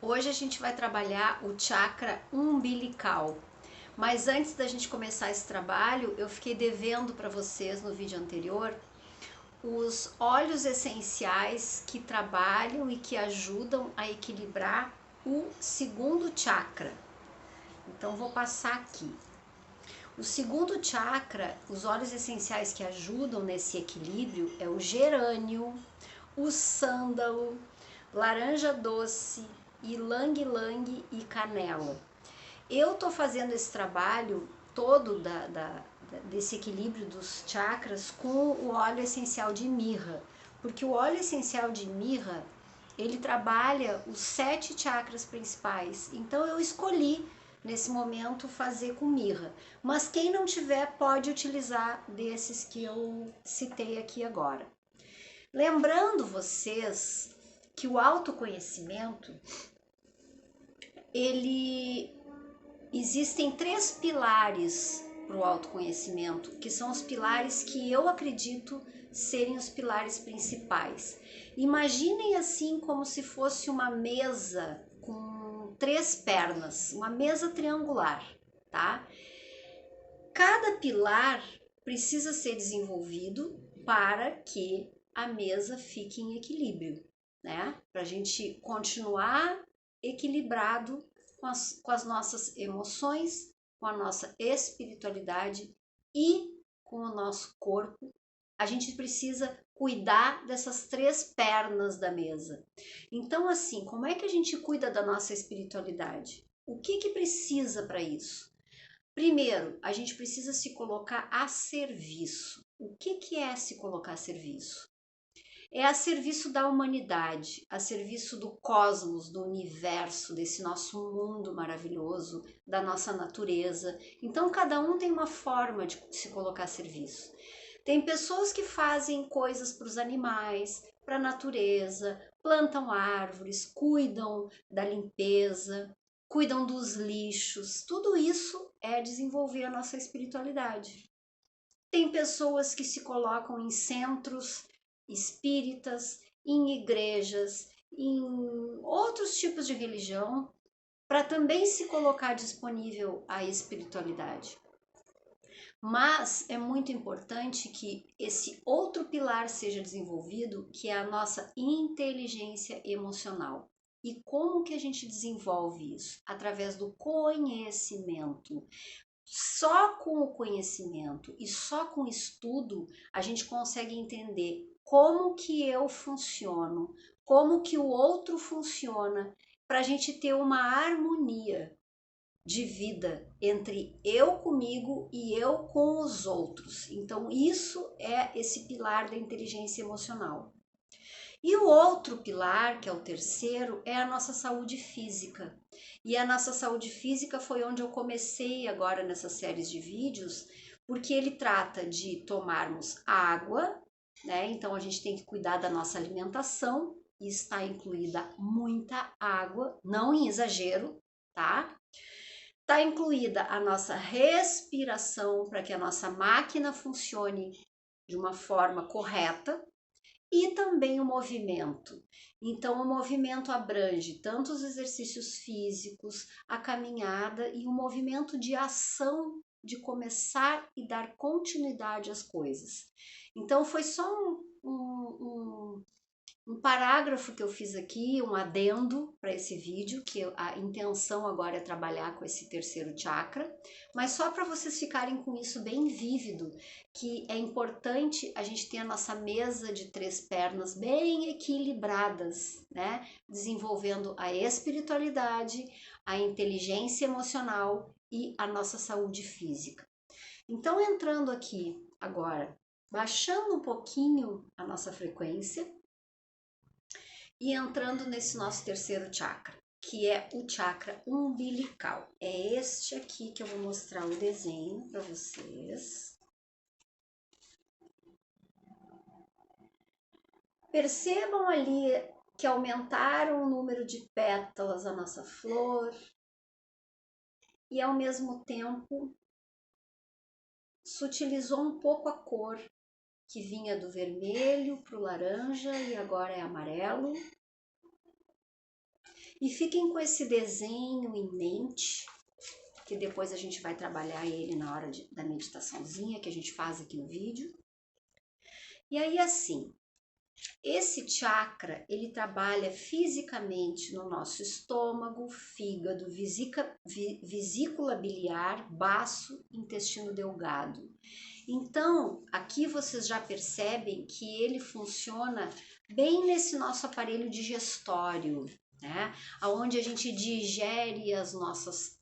Hoje a gente vai trabalhar o chakra umbilical. Mas antes da gente começar esse trabalho, eu fiquei devendo para vocês no vídeo anterior os óleos essenciais que trabalham e que ajudam a equilibrar o segundo chakra. Então vou passar aqui. O segundo chakra, os óleos essenciais que ajudam nesse equilíbrio é o gerânio, o sândalo, laranja doce, ylang-ylang e canela. Eu tô fazendo esse trabalho todo desse equilíbrio dos chakras com o óleo essencial de mirra, porque o óleo essencial de mirra ele trabalha os 7 chakras principais. Então eu escolhi nesse momento fazer com mirra, mas quem não tiver pode utilizar desses que eu citei aqui agora. Lembrando vocês que o autoconhecimento, existem 3 pilares para o autoconhecimento, que são os pilares que eu acredito serem os pilares principais. Imaginem assim como se fosse uma mesa com 3 pernas, uma mesa triangular, tá? Cada pilar precisa ser desenvolvido para que a mesa fique em equilíbrio, né? Para a gente continuar equilibrado com as nossas emoções, com a nossa espiritualidade e com o nosso corpo. A gente precisa cuidar dessas 3 pernas da mesa. Então, assim, como é que a gente cuida da nossa espiritualidade? O que precisa para isso? Primeiro, a gente precisa se colocar a serviço. O que é se colocar a serviço? É a serviço da humanidade, a serviço do cosmos, do universo, desse nosso mundo maravilhoso, da nossa natureza. Então, cada um tem uma forma de se colocar a serviço. Tem pessoas que fazem coisas para os animais, para a natureza, plantam árvores, cuidam da limpeza, cuidam dos lixos. Tudo isso é desenvolver a nossa espiritualidade. Tem pessoas que se colocam em centros espíritas, em igrejas, em outros tipos de religião, para também se colocar disponível à espiritualidade. Mas é muito importante que esse outro pilar seja desenvolvido, que é a nossa inteligência emocional. E como que a gente desenvolve isso? Através do conhecimento. Só com o conhecimento e só com o estudo a gente consegue entender como que eu funciono, como que o outro funciona, para a gente ter uma harmonia de vida entre eu comigo e eu com os outros. Então, isso é esse pilar da inteligência emocional. E o outro pilar, que é o terceiro, é a nossa saúde física. E a nossa saúde física foi onde eu comecei agora nessas séries de vídeos, porque ele trata de tomarmos água, né? Então a gente tem que cuidar da nossa alimentação, e está incluída muita água, não em exagero, tá? Está incluída a nossa respiração para que a nossa máquina funcione de uma forma correta e também o movimento. Então, o movimento abrange tanto os exercícios físicos, a caminhada e o movimento de ação de começar e dar continuidade às coisas. Então, foi só um parágrafo que eu fiz aqui, um adendo para esse vídeo, que a intenção agora é trabalhar com esse terceiro chakra, mas só para vocês ficarem com isso bem vívido, que é importante a gente ter a nossa mesa de 3 pernas bem equilibradas, né? Desenvolvendo a espiritualidade, a inteligência emocional e a nossa saúde física. Então, entrando aqui agora, baixando um pouquinho a nossa frequência, e entrando nesse nosso terceiro chakra, que é o chakra umbilical. É este aqui que eu vou mostrar o desenho para vocês. Percebam ali que aumentaram o número de pétalas da nossa flor e ao mesmo tempo sutilizou um pouco a cor, que vinha do vermelho para o laranja e agora é amarelo. E fiquem com esse desenho em mente, que depois a gente vai trabalhar ele na hora da meditaçãozinha que a gente faz aqui no vídeo. E aí assim, esse chakra, ele trabalha fisicamente no nosso estômago, fígado, vesícula biliar, baço, intestino delgado. Então, aqui vocês já percebem que ele funciona bem nesse nosso aparelho digestório, né? Onde a gente digere as nossas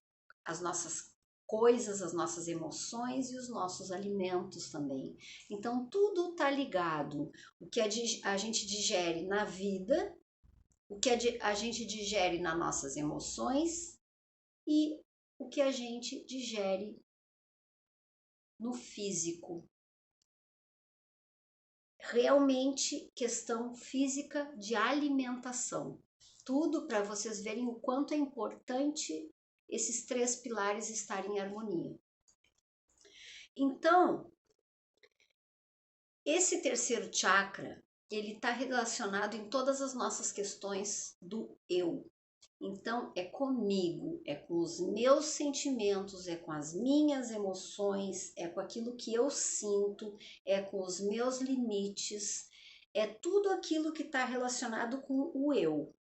coisas, as nossas emoções e os nossos alimentos também. Então, tudo está ligado. O que a gente digere na vida, o que a gente digere nas nossas emoções e o que a gente digere no físico. Realmente questão física de alimentação. Tudo para vocês verem o quanto é importante esses 3 pilares estarem em harmonia. Então, esse terceiro chakra, ele está relacionado em todas as nossas questões do eu. Então, é comigo, é com os meus sentimentos, é com as minhas emoções, é com aquilo que eu sinto, é com os meus limites, é tudo aquilo que está relacionado com o eu.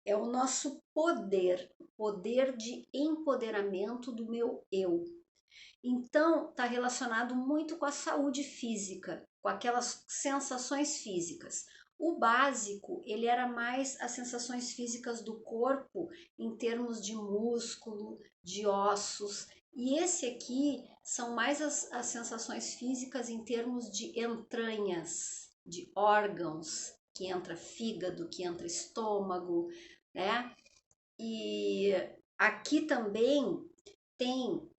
É o nosso poder, poder de empoderamento do meu eu. Então, está relacionado muito com a saúde física, com aquelas sensações físicas. O básico, ele era mais as sensações físicas do corpo em termos de músculo, de ossos. E esse aqui são mais as sensações físicas em termos de entranhas, de órgãos, que entra fígado, que entra estômago, né? E aqui também tem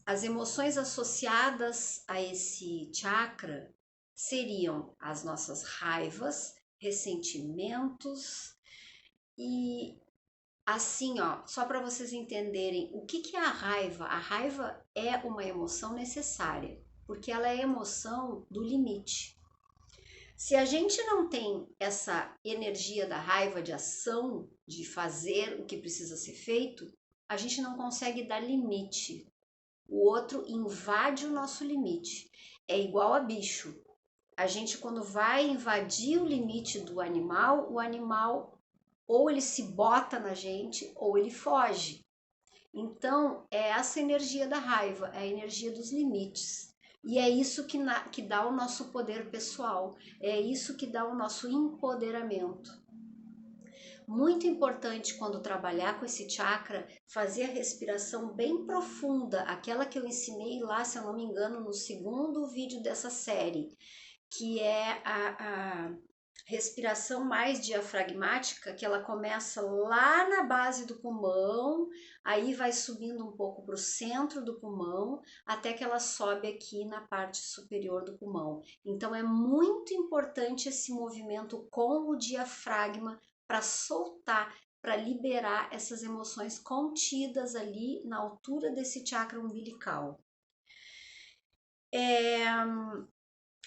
as emoções associadas a esse chakra seriam as nossas raivas, ressentimentos e assim, ó, só para vocês entenderem o que é a raiva. A raiva é uma emoção necessária, porque ela é a emoção do limite. Se a gente não tem essa energia da raiva de ação, de fazer o que precisa ser feito, a gente não consegue dar limite. O outro invade o nosso limite. É igual a bicho. A gente, quando vai invadir o limite do animal, o animal ou ele se bota na gente ou ele foge. Então, é essa energia da raiva, é a energia dos limites. E é isso que dá o nosso poder pessoal, é isso que dá o nosso empoderamento. Muito importante quando trabalhar com esse chakra, fazer a respiração bem profunda, aquela que eu ensinei lá, se eu não me engano, no segundo vídeo dessa série, que é a respiração mais diafragmática, que ela começa lá na base do pulmão, aí vai subindo um pouco para o centro do pulmão, até que ela sobe aqui na parte superior do pulmão. Então é muito importante esse movimento com o diafragma para soltar, para liberar essas emoções contidas ali na altura desse chakra umbilical.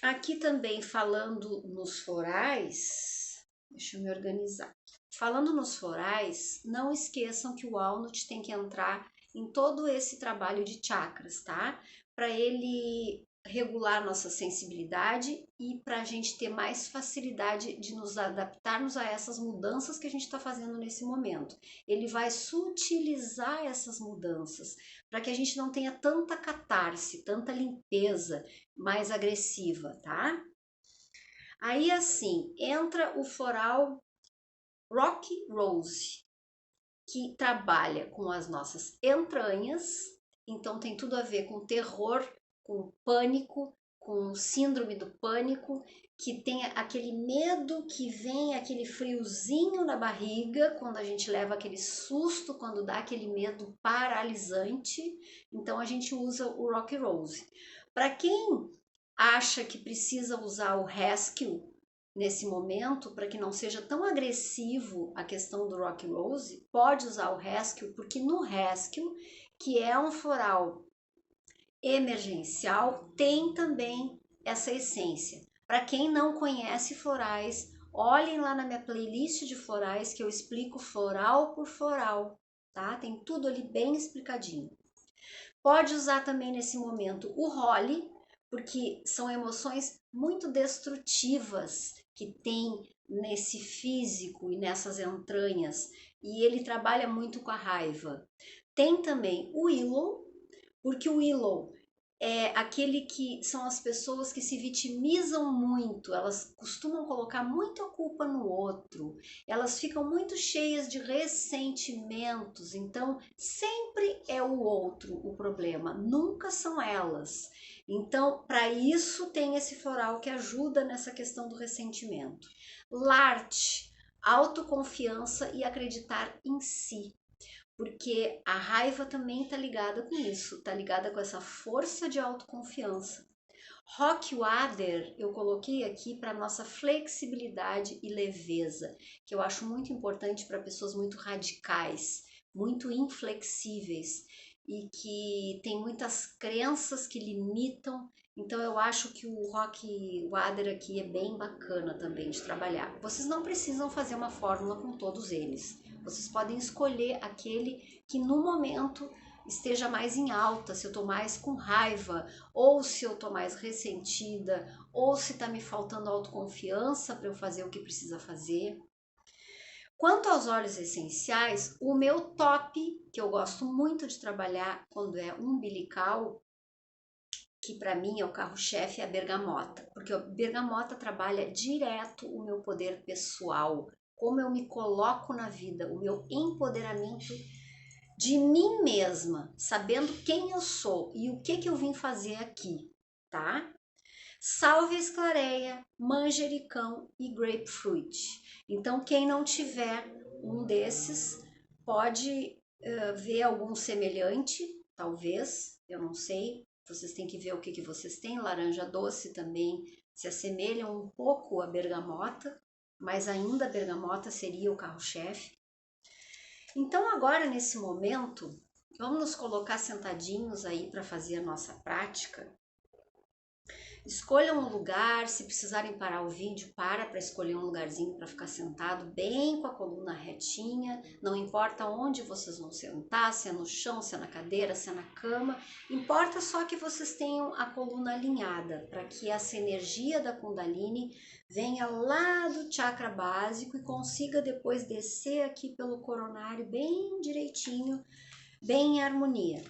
Aqui também falando nos florais, deixa eu me organizar. Falando nos florais, não esqueçam que o walnut tem que entrar em todo esse trabalho de chakras, tá? Para ele regular nossa sensibilidade e para a gente ter mais facilidade de nos adaptarmos a essas mudanças que a gente está fazendo nesse momento. Ele vai sutilizar essas mudanças para que a gente não tenha tanta catarse, tanta limpeza mais agressiva, tá? Aí assim, entra o floral Rocky Rose, que trabalha com as nossas entranhas, então tem tudo a ver com terror, com pânico, com síndrome do pânico, que tem aquele medo que vem, aquele friozinho na barriga, quando a gente leva aquele susto, quando dá aquele medo paralisante. Então a gente usa o Rocky Rose. Para quem acha que precisa usar o Rescue nesse momento, para que não seja tão agressivo a questão do Rocky Rose, pode usar o Rescue, porque no Rescue, que é um floral emergencial, tem também essa essência. Para quem não conhece florais, Olhem lá na minha playlist de florais que eu explico floral por floral, tá? Tem tudo ali bem explicadinho. Pode usar também nesse momento o Holly, porque são emoções muito destrutivas que tem nesse físico e nessas entranhas, e ele trabalha muito com a raiva. Tem também o Willow, porque o Willow é aquele que são as pessoas que se vitimizam muito, elas costumam colocar muita culpa no outro, elas ficam muito cheias de ressentimentos, então sempre é o outro o problema, nunca são elas. Então, para isso tem esse floral que ajuda nessa questão do ressentimento. Larte, autoconfiança e acreditar em si, porque a raiva também está ligada com isso, está ligada com essa força de autoconfiança. Rock Water eu coloquei aqui para nossa flexibilidade e leveza, que eu acho muito importante para pessoas muito radicais, muito inflexíveis e que tem muitas crenças que limitam. Então eu acho que o Rock Water aqui é bem bacana também de trabalhar. Vocês não precisam fazer uma fórmula com todos eles. Vocês podem escolher aquele que no momento esteja mais em alta, se eu tô mais com raiva, ou se eu tô mais ressentida, ou se tá me faltando autoconfiança para eu fazer o que precisa fazer. Quanto aos óleos essenciais, o meu top, que eu gosto muito de trabalhar quando é umbilical, que para mim é o carro-chefe, é a bergamota, porque a bergamota trabalha direto o meu poder pessoal, como eu me coloco na vida, o meu empoderamento de mim mesma, sabendo quem eu sou e o que eu vim fazer aqui, tá? Sálvia esclareia, manjericão e grapefruit. Então, quem não tiver um desses, pode ver algum semelhante, talvez, eu não sei. Vocês têm que ver o que vocês têm. Laranja doce também se assemelham um pouco à bergamota, mas ainda a bergamota seria o carro-chefe. Então agora nesse momento, vamos nos colocar sentadinhos aí para fazer a nossa prática. Escolham um lugar, se precisarem parar o vídeo, para escolher um lugarzinho para ficar sentado, bem com a coluna retinha, não importa onde vocês vão sentar, se é no chão, se é na cadeira, se é na cama, importa só que vocês tenham a coluna alinhada, para que essa energia da Kundalini venha lá do chakra básico e consiga depois descer aqui pelo coronário bem direitinho, bem em harmonia.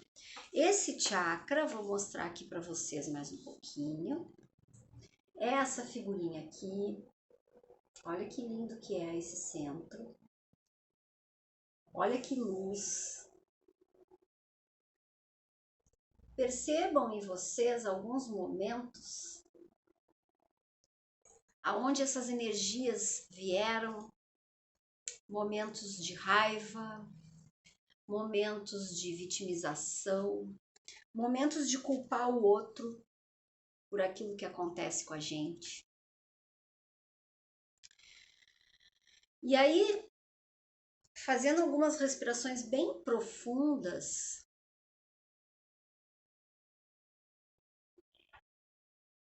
Esse chakra, vou mostrar aqui para vocês mais um pouquinho. Essa figurinha aqui, olha que lindo que é esse centro. Olha que luz. Percebam em vocês alguns momentos aonde essas energias vieram, momentos de raiva, momentos de vitimização, momentos de culpar o outro por aquilo que acontece com a gente. E aí, fazendo algumas respirações bem profundas,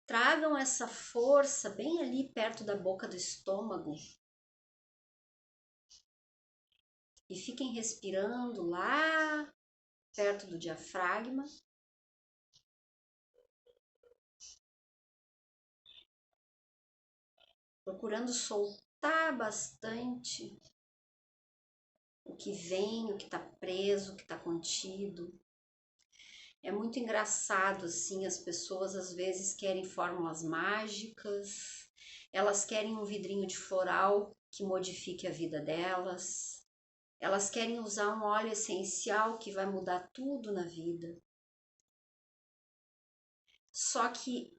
tragam essa força bem ali perto da boca do estômago e fiquem respirando lá perto do diafragma. Procurando soltar bastante o que vem, o que está preso, o que está contido. É muito engraçado, assim, as pessoas às vezes querem fórmulas mágicas, elas querem um vidrinho de floral que modifique a vida delas, elas querem usar um óleo essencial que vai mudar tudo na vida. Só que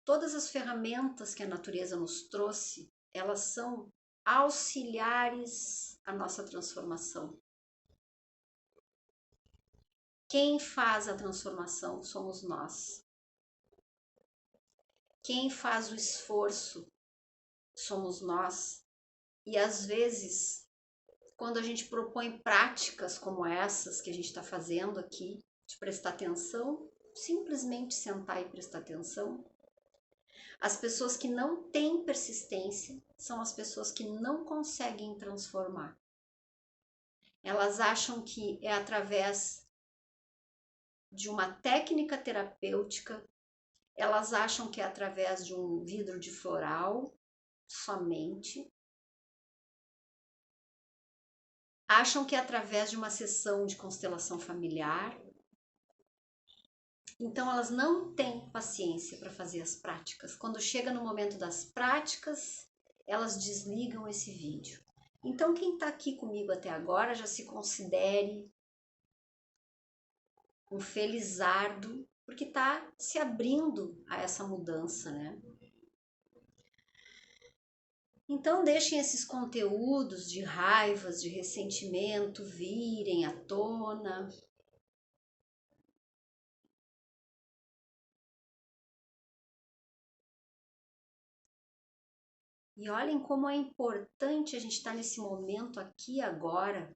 todas as ferramentas que a natureza nos trouxe, elas são auxiliares à nossa transformação. Quem faz a transformação somos nós. Quem faz o esforço somos nós. E às vezes, quando a gente propõe práticas como essas que a gente está fazendo aqui, de prestar atenção, simplesmente sentar e prestar atenção, As pessoas que não têm persistência são as pessoas que não conseguem transformar. Elas acham que é através de uma técnica terapêutica, elas acham que é através de um vidro de floral somente, acham que é através de uma sessão de constelação familiar. Então elas não têm paciência para fazer as práticas. Quando chega no momento das práticas, elas desligam esse vídeo. Então quem está aqui comigo até agora já se considere um felizardo, porque está se abrindo a essa mudança, né? Então deixem esses conteúdos de raivas, de ressentimento virem à tona. E olhem como é importante a gente estar nesse momento aqui agora,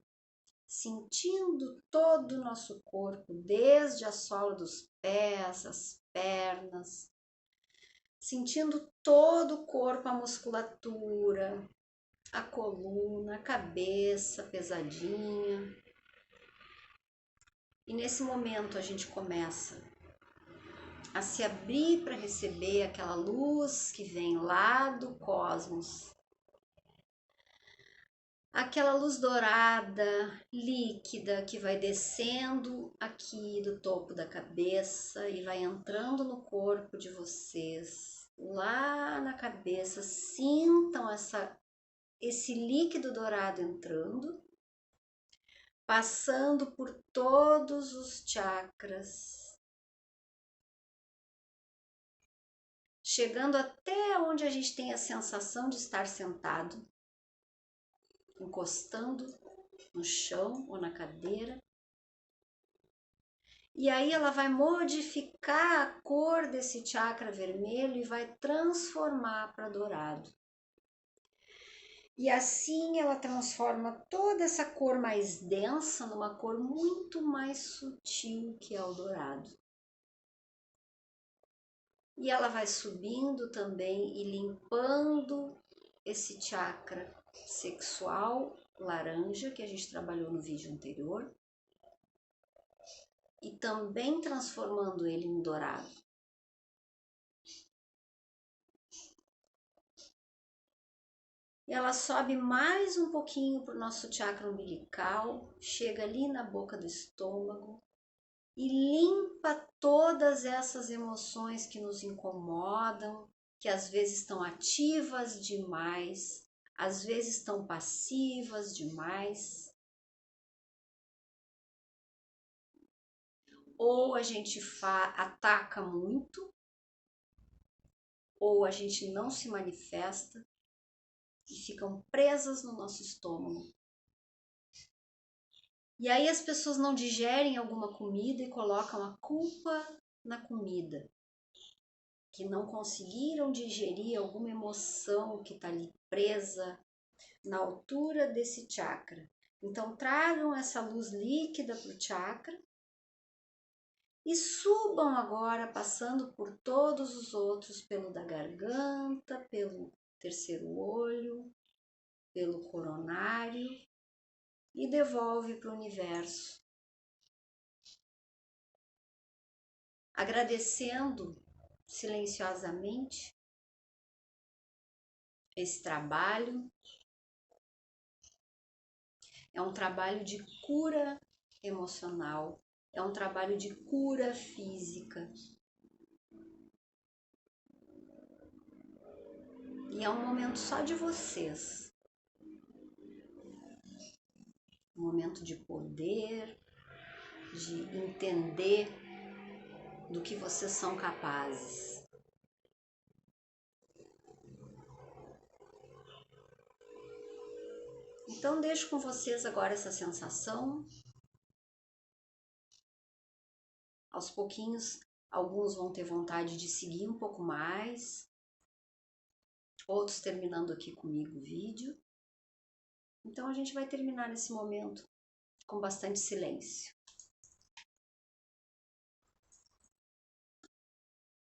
sentindo todo o nosso corpo, desde a sola dos pés, as pernas, sentindo todo o corpo, a musculatura, a coluna, a cabeça pesadinha. E nesse momento a gente começa a se abrir para receber aquela luz que vem lá do cosmos. Aquela luz dourada, líquida, que vai descendo aqui do topo da cabeça e vai entrando no corpo de vocês. Lá na cabeça, sintam esse líquido dourado entrando, passando por todos os chakras, chegando até onde a gente tem a sensação de estar sentado, encostando no chão ou na cadeira. E aí ela vai modificar a cor desse chakra vermelho e vai transformar para dourado. E assim ela transforma toda essa cor mais densa numa cor muito mais sutil, que é o dourado. E ela vai subindo também e limpando esse chakra sexual laranja que a gente trabalhou no vídeo anterior e também transformando ele em dourado. E ela sobe mais um pouquinho para o nosso chakra umbilical, chega ali na boca do estômago e limpa todas essas emoções que nos incomodam, que às vezes estão ativas demais, às vezes estão passivas demais. Ou a gente ataca muito, ou a gente não se manifesta e ficam presas no nosso estômago. E aí as pessoas não digerem alguma comida e colocam a culpa na comida, que não conseguiram digerir alguma emoção que está ali presa na altura desse chakra. Então tragam essa luz líquida para o chakra e subam agora, passando por todos os outros, pelo da garganta, pelo terceiro olho, pelo coronário, e devolve para o universo. Agradecendo silenciosamente esse trabalho. É um trabalho de cura emocional, é um trabalho de cura física. E é um momento só de vocês. Um momento de poder, de entender do que vocês são capazes. Então deixo com vocês agora essa sensação. Aos pouquinhos, alguns vão ter vontade de seguir um pouco mais, outros terminando aqui comigo o vídeo. Então a gente vai terminar nesse momento com bastante silêncio.